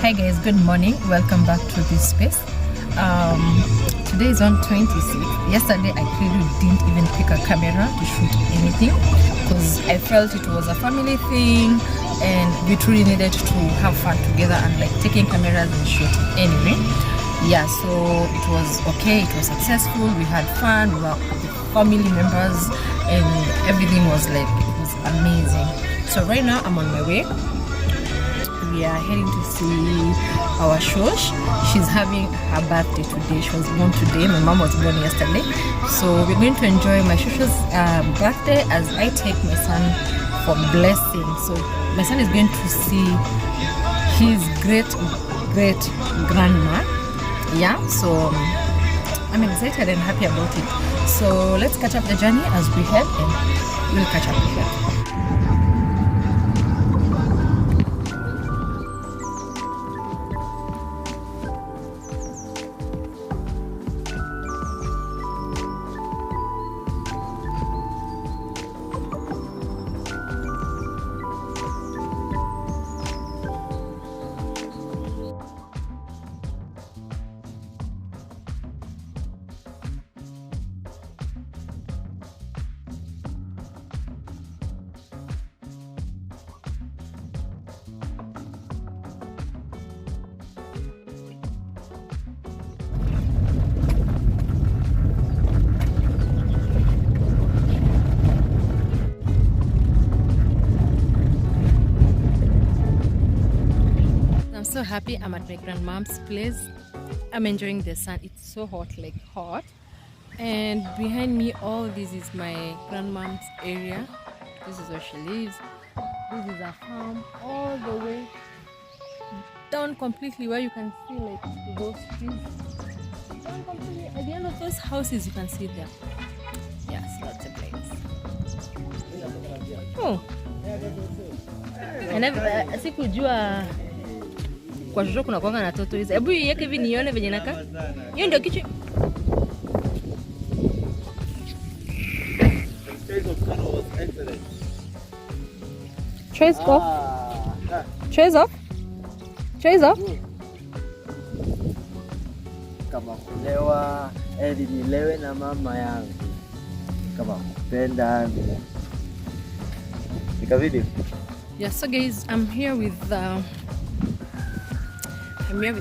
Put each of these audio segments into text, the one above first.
Hi guys, good morning. Welcome back to this space. Today is on 26th. Yesterday I clearly didn't even pick a camera to shoot anything because I felt it was a family thing and we truly needed to have fun together and like taking cameras and shooting anyway. Yeah, so it was okay, it was successful, we had fun, we were with family members and everything was like, it was amazing. So right now I'm on my way. We are heading to see our shosh. She's having her birthday today. She was born today. My mom was born yesterday. So we're going to enjoy my shosh's birthday as I take my son for blessing. So my son is going to see his great grandma. Yeah, so I'm excited and happy about it. So let's catch up the journey as we head and we'll catch up here. I'm so happy I'm at my grandmom's place. I'm enjoying the sun. It's so hot, like hot. And behind me, all this is my grandmom's area. This is where she lives. This is a farm all the way down completely where you can see like those trees. Down completely at the end of those houses you can see them. Yes, lots of place. Oh. I never sikujua kwa shosho kuna kwanga na toto hizi. Hebu iweke hivi nione venye naka. Hiyo ndio kichwa. Trace off. Trace off. Trace off. Kama kulewa, nilewe na mama yangu. Kama kupenda. Nika video. Yeah, so guys, I'm here with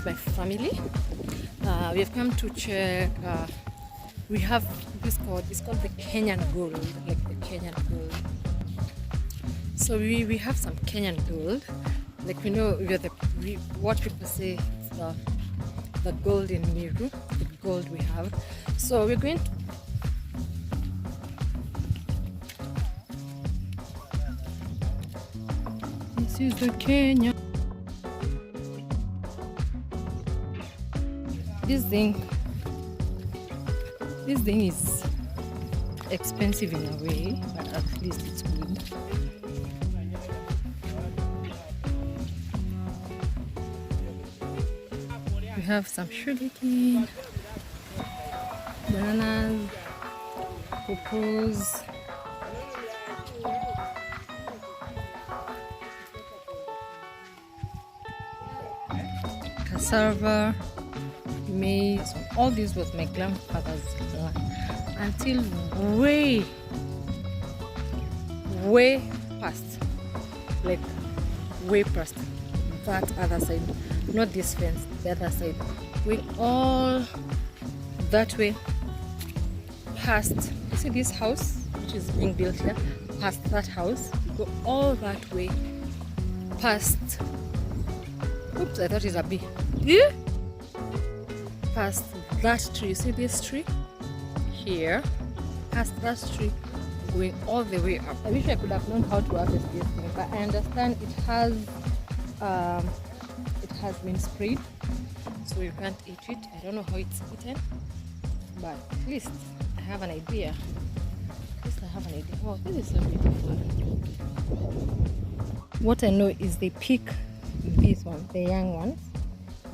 my family. We have come to check. We have this called. It's called the Kenyan gold, like the Kenyan gold. So we have some Kenyan gold. Like we know what people say it's the gold in Meru, the gold we have. So we're going to. This is the Kenyan. This thing is expensive in a way, but at least it's good. We have some sugarcane, bananas, pawpaws, cassava, maize. All this was my grandfather's land until way past, like way past that other side, not this fence, the other side, going all that way past. You see this house which is being built here, past that house, go all that way past. Oops, I thought it's a bee. Yeah. Past that tree, see this tree here, past that tree, going all the way up. I wish I could have known how to harvest this thing, but I understand it has been sprayed, so you can't eat it. I don't know how it's eaten, but at least I have an idea. Oh, this is so beautiful. What I know is they pick these ones, the young ones.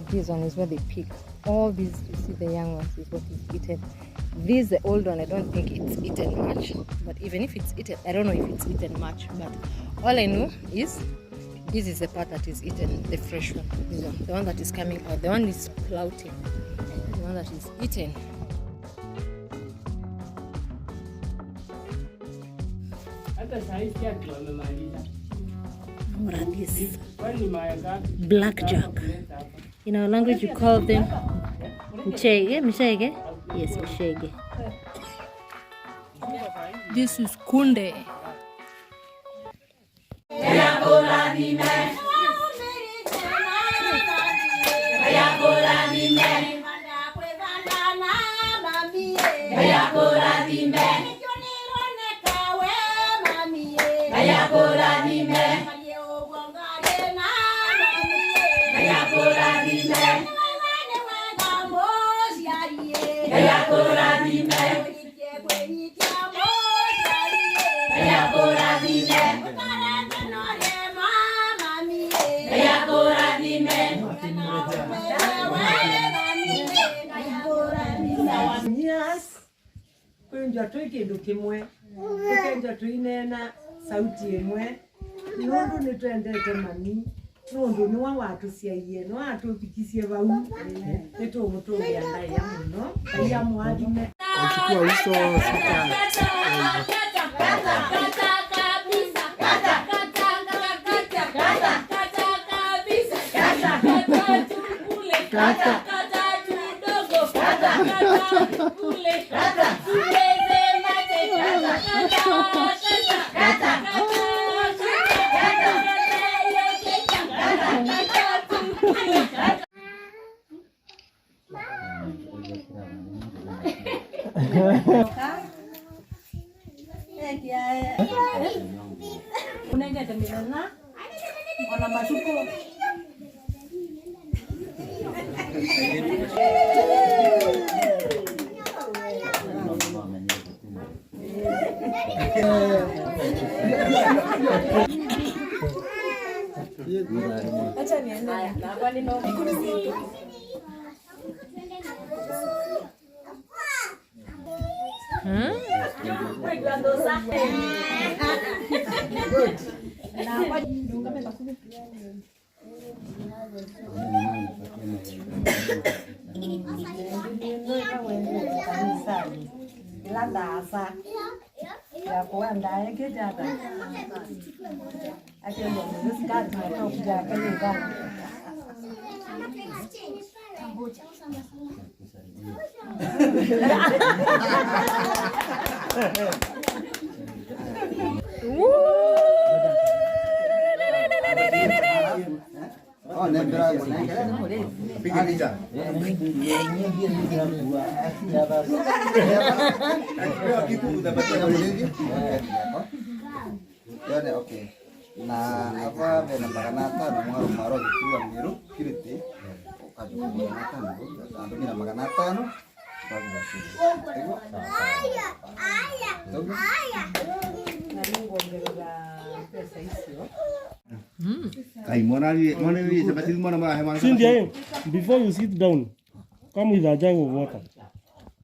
This one is where they pick. All these, you see, the young ones is what is eaten. This, the old one, I don't think it's eaten much. But even if it's eaten, I don't know if it's eaten much. But all I know is This is the part that is eaten, the fresh one. This one, the one that is coming out. The one is sprouting. The one that is eaten. What are these? Blackjack. In our language, you call them mchege. Mchege? Yes, mchege. This is kunde. Kwenja tu kindu kimwe tukenja tuinena sauti imwe nundu ni twendete mami nundu ni wa watu ciaiye no atupikisie bau ni tu mutugia ndai ya muno ya mwadime Chukua uso sita unaenda tembelana ona masuko acha niende na kwani no Oh, nembra. Piga picha. Kitu udah baca kamu ini? Ya, oke. Nah, apa makanata maro gitu yang biru kiriti. Kaju makanata no. Ambil mina makanata no. Bagus. Cynthia, before you sit down, come with a jug of water.